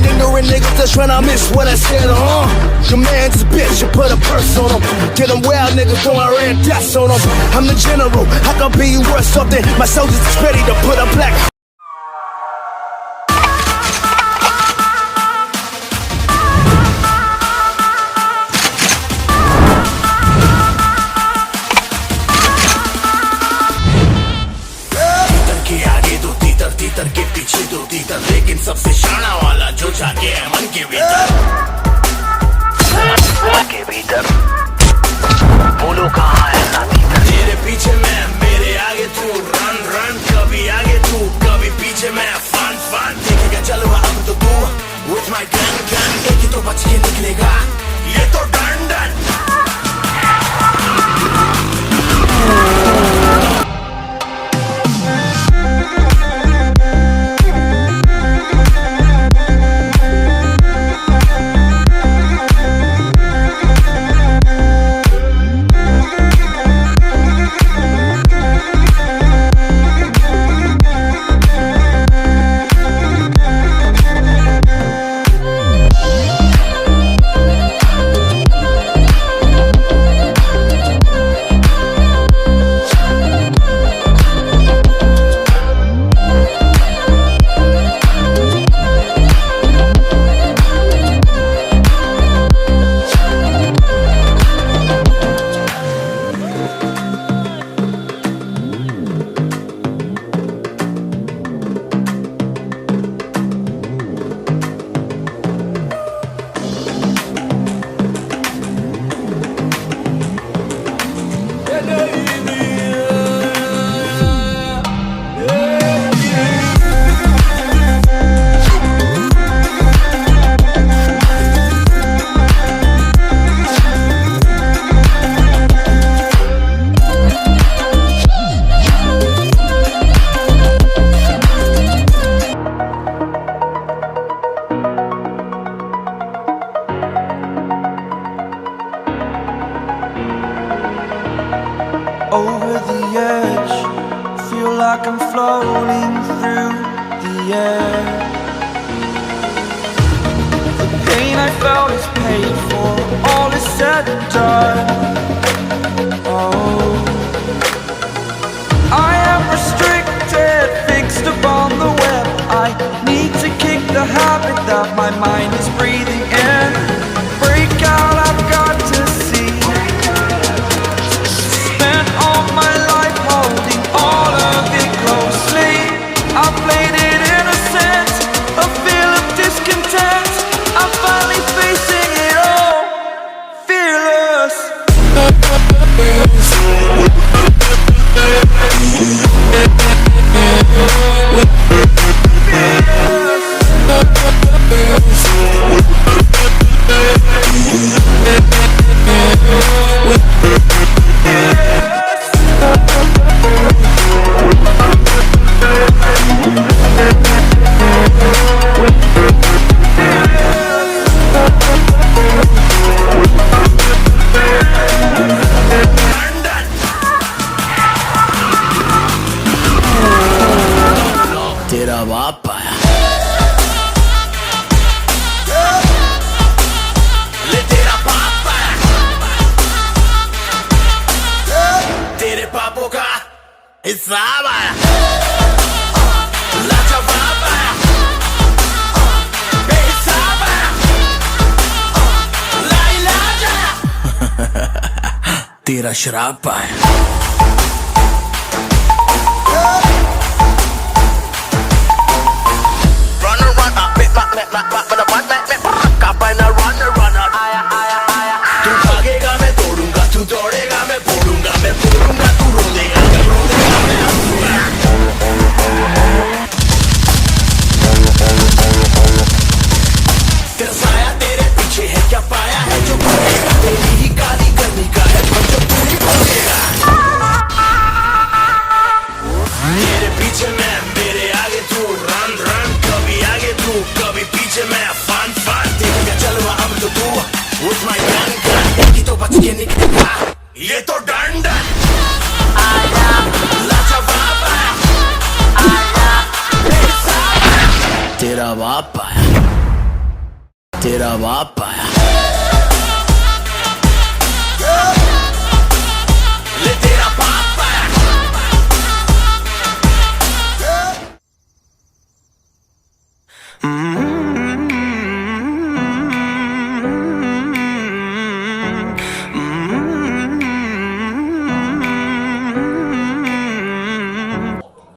An ignorant nigga just tryna miss what I said, Your man's a bitch, you put a purse on him. Get them wild niggas throwing red dots on them. I'm the general, I could be worth something. My soldiers is ready to put a black. तीतर के पीछे दो तीतर, लेकिन सबसे शाना वाला जो जाके है मन के भीतर। मन के भीतर बोलो कहाँ है ना भीतर। तेरे पीछे मैं, मेरे आगे तू, रन रन, कभी आगे तू कभी पीछे मैं, फन फन। देखेगा चलो अब तो तू with my gun gun, एक ही तो बच के निकलेगा ये तो done done. Over the edge, feel like I'm floating through the air. The pain I felt is paid for, all is said and done. Oh, I am restricted, fixed upon the web. I need to kick the habit that my mind is breathing in. Break out, I've got to see. Spent all my life holding all of it closely. I played it innocent, a feel of discontent. I'm finally facing it all, fearless. तेरा बाप आया, ले तेरा बाप आया, तेरे पापों का हिसाब आया, लाजवाब आया, बेहिसाब आया, लाइलाज आया, तेरा शराब आया। तू भागेगा मैं तोड़ूंगा, तू दौड़ेगा मैं फोड़ूंगा, मैं फोड़ूंगा तू रोदेगा, मैं रोदेगा मैं हंसूंगा। तेरा साया तेरे पीछे है, क्या पाया है जो करेगा, तेरी ही काली करनी का है जो तू ही खोजेगा। तेरा बाप आया ले तेरा बाप आया